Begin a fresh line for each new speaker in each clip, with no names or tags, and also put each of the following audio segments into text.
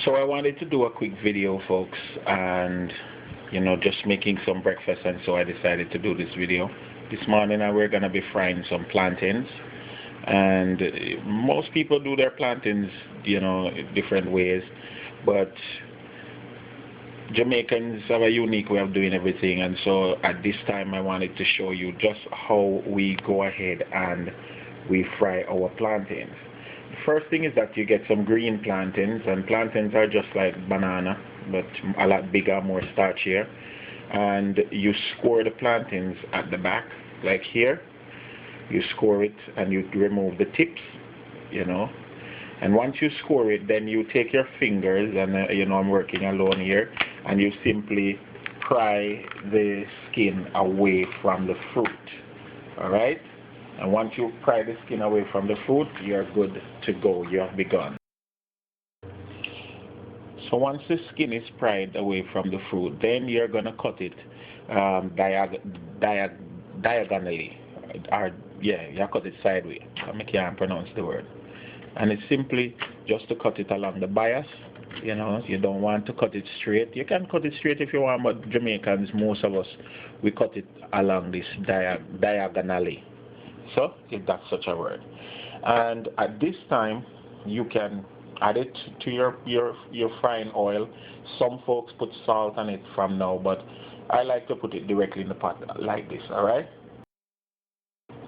So I wanted to do a quick video, folks, and just making some breakfast, and so I decided to do this video. This morning we're gonna be frying some plantains, and most people do their plantains, different ways, but Jamaicans have a unique way of doing everything, and so at this time I wanted to show you just how we go ahead and we fry our plantains. The first thing is that you get some green plantains, and plantains are just like banana but a lot bigger, more starchier, and you score the plantains at the back, like here. You score it and you remove the tips, and once you score it, then you take your fingers, and I'm working alone here, and you simply pry the skin away from the fruit. Alright? And once you pry the skin away from the fruit, you're good to go. You have begun. So once the skin is pried away from the fruit, then you're going to cut it diagonally. You cut it sideways. I can't pronounce the word. And it's simply just to cut it along the bias. You don't want to cut it straight. You can cut it straight if you want, but Jamaicans, most of us, we cut it along this diagonally. So, if that's such a word. And at this time, you can add it to your frying oil. Some folks put salt on it from now, but I like to put it directly in the pot like this, alright?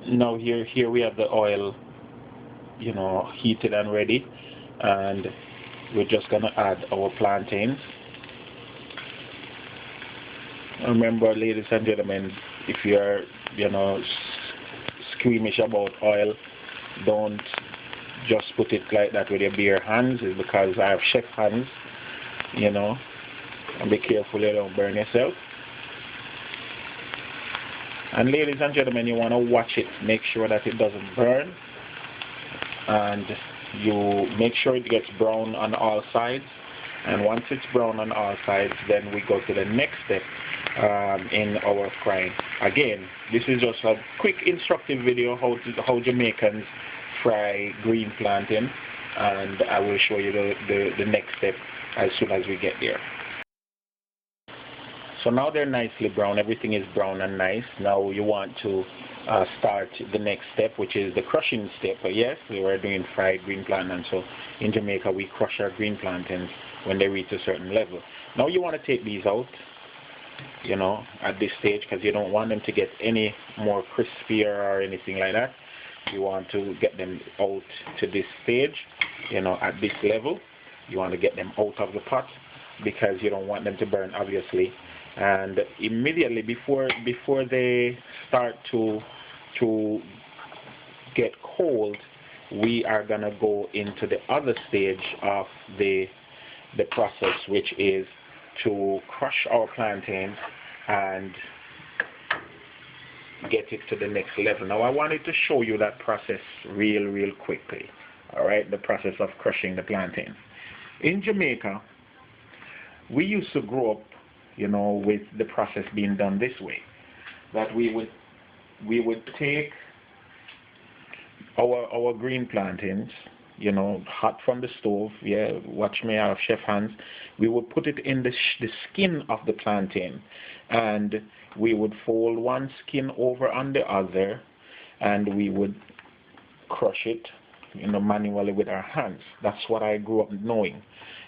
Now here we have the oil, heated and ready, and we're just going to add our plantains. Remember, ladies and gentlemen, if you're, squeamish about oil, don't just put it like that with your bare hands. It's because I have chef hands, and be careful you don't burn yourself. And ladies and gentlemen, you want to watch it, make sure that it doesn't burn, and you make sure it gets brown on all sides. And once it's brown on all sides, then we go to the next step in our frying. Again, this is just a quick instructive video how Jamaicans fry green plantain, and I will show you the next step as soon as we get there. So now they're nicely brown, everything is brown and nice. Now you want to start the next step, which is the crushing step. Yes, we were doing fried green plantains, so in Jamaica we crush our green plantains when they reach a certain level. Now you want to take these out, at this stage, because you don't want them to get any more crispier or anything like that. You want to get them out to this stage, at this level. You want to get them out of the pot because you don't want them to burn, obviously. And immediately before they start to get cold, we are going to go into the other stage of the process, which is to crush our plantain and get it to the next level. Now I wanted to show you that process real quickly. Alright, the process of crushing the plantain. In Jamaica, we used to grow up, with the process being done this way. That we would take our green plantains, hot from the stove. Yeah, watch me, I have chef hands. We would put it in the skin of the plantain, and we would fold one skin over on the other, and we would crush it, manually with our hands. That's what I grew up knowing.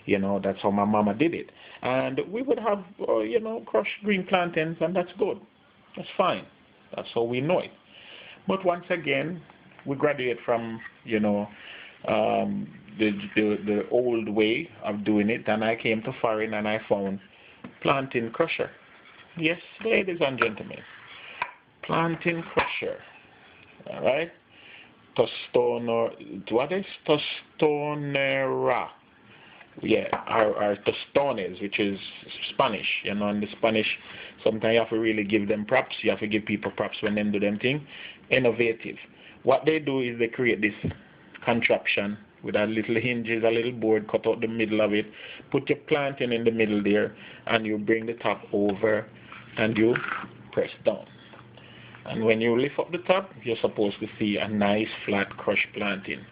That's how my mama did it. And we would have, crushed green plantains, and that's good. That's fine. That's how we know it. But once again, we graduate from, the old way of doing it, and I came to foreign and I found plantain crusher. Yes, ladies and gentlemen, plantain crusher. All right, Tostonera. Yeah, our Tostones, which is Spanish. In the Spanish, sometimes you have to really give them props. You have to give people props when they do them thing. Innovative. What they do is they create this contraption with a little hinges, a little board, cut out the middle of it, put your plantain in the middle there, and you bring the top over and you press down. And when you lift up the top, you're supposed to see a nice flat crushed plantain.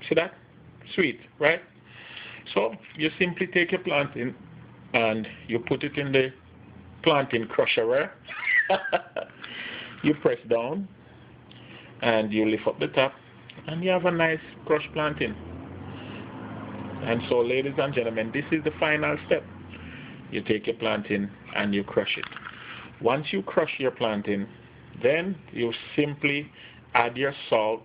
See that? Sweet, right? So you simply take your plantain and you put it in the plantain crusher. You press down and you lift up the top and you have a nice crushed plantain. And so, ladies and gentlemen, this is the final step. You take your plantain and you crush it. Once you crush your plantain, then you simply add your salt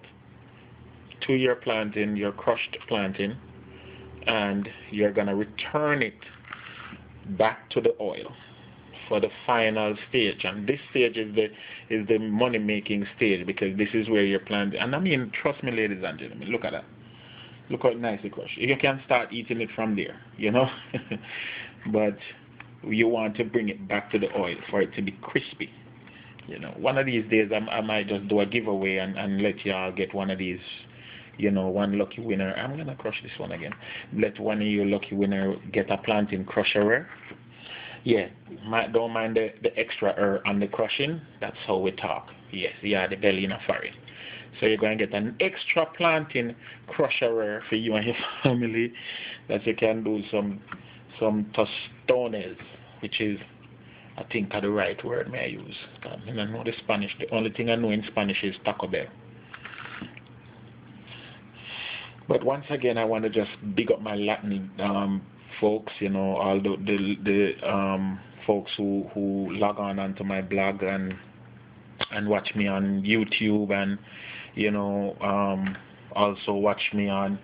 to your plantain, your crushed plantain, and you're going to return it back to the oil for the final stage. And this stage is the money making stage, because this is where your plantain, and I mean, trust me, ladies and gentlemen, look at that. Look how nicely crushed. You can start eating it from there, you know. But you want to bring it back to the oil for it to be crispy. You know, one of these days I might just do a giveaway and let y'all get one of these, you know, one lucky winner. I'm going to crush this one again. Let one of you lucky winner get a plantain crusher. Yeah, don't mind the extra on the crushing. That's how we talk. Yes, yeah, the belly in a furry. So you're going to get an extra plantain crusher for you and your family, that you can do some Tostones, which is, I think, the right word may I use. I don't know the Spanish. The only thing I know in Spanish is Taco Bell. But once again, I want to just big up my Latin folks, you know, all the folks who log on onto my blog and watch me on YouTube, and you know, also watch me on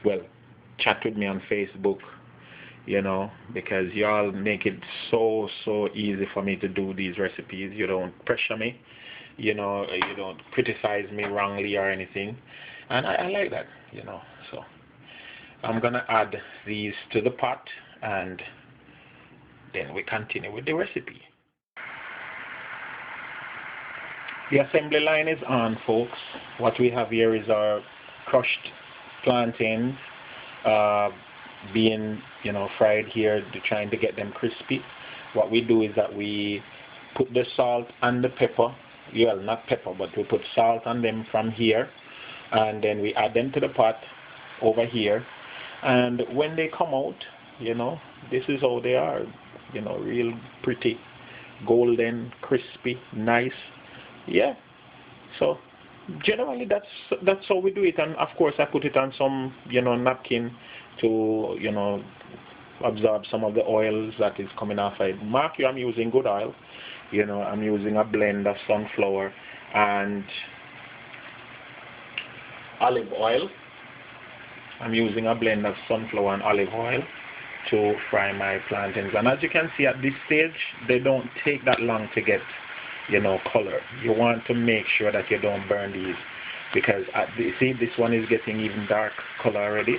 well, chat with me on Facebook, you know, because y'all make it so easy for me to do these recipes. You don't pressure me, you know, you don't criticize me wrongly or anything, and I like that, you know. So I'm gonna add these to the pot, and then we continue with the recipe. The assembly line is on, folks. What we have here is our crushed plantains being, you know, fried here, trying to get them crispy. What we do is that we put the salt and the pepper, well, not pepper, but we put salt on them from here, and then we add them to the pot over here. And when they come out, you know, this is how they are, you know, real pretty, golden, crispy, nice. Yeah, so generally that's how we do it. And of course I put it on some, you know, napkin to, you know, absorb some of the oils that is coming off it. Mark you, I'm using good oil. You know, I'm using a blend of sunflower and olive oil. I'm using a blend of sunflower and olive oil to fry my plantains. And as you can see at this stage, they don't take that long to get, you know, color. You want to make sure that you don't burn these, because see, this one is getting even dark color already.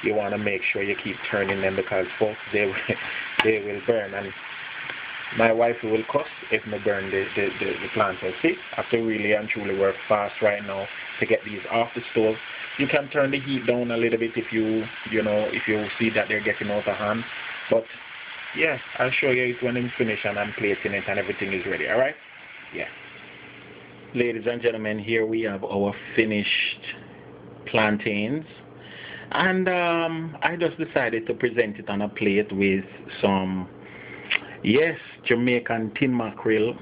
You want to make sure you keep turning them, because folks, they will burn, and my wife will cuss if I burn the plantains. See, I have to really and truly work fast right now to get these off the stove. You can turn the heat down a little bit if you see that they're getting out of hand, but yeah, I'll show you it when I'm finished and I'm plating it and everything is ready. Alright? Yeah. Ladies and gentlemen, here we have our finished plantains. And I just decided to present it on a plate with some, yes, Jamaican tin mackerel,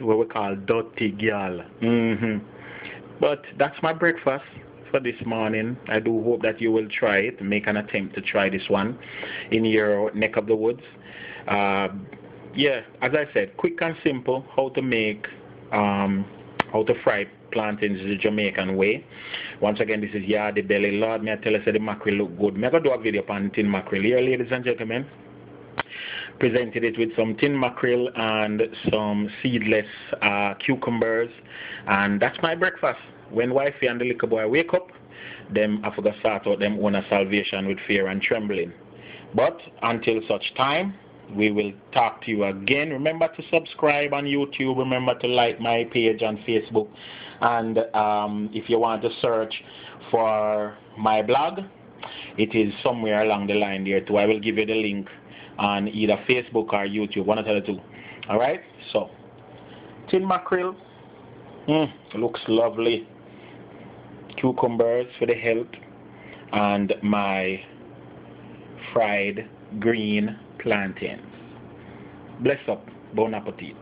what we call dirty girl. But that's my breakfast for this morning. I do hope that you will try it, make an attempt to try this one in your neck of the woods. Yeah, as I said, quick and simple, how to fry plantains the Jamaican way. Once again, this is Yardie belly. Lord, may I tell you, say the mackerel look good. May I go do a video on tin mackerel here, ladies and gentlemen. Presented it with some tin mackerel and some seedless cucumbers, and that's my breakfast. When wifey and the little boy wake up, them I forgot start out them own a salvation with fear and trembling. But until such time, we will talk to you again. Remember to subscribe on YouTube. Remember to like my page on Facebook. And if you want to search for my blog, it is somewhere along the line there too. I will give you the link on either Facebook or YouTube, one of the two. Alright? So, tin mackerel. Looks lovely. Cucumbers for the health. and my fried green plantains. Bless up. Bon appetit.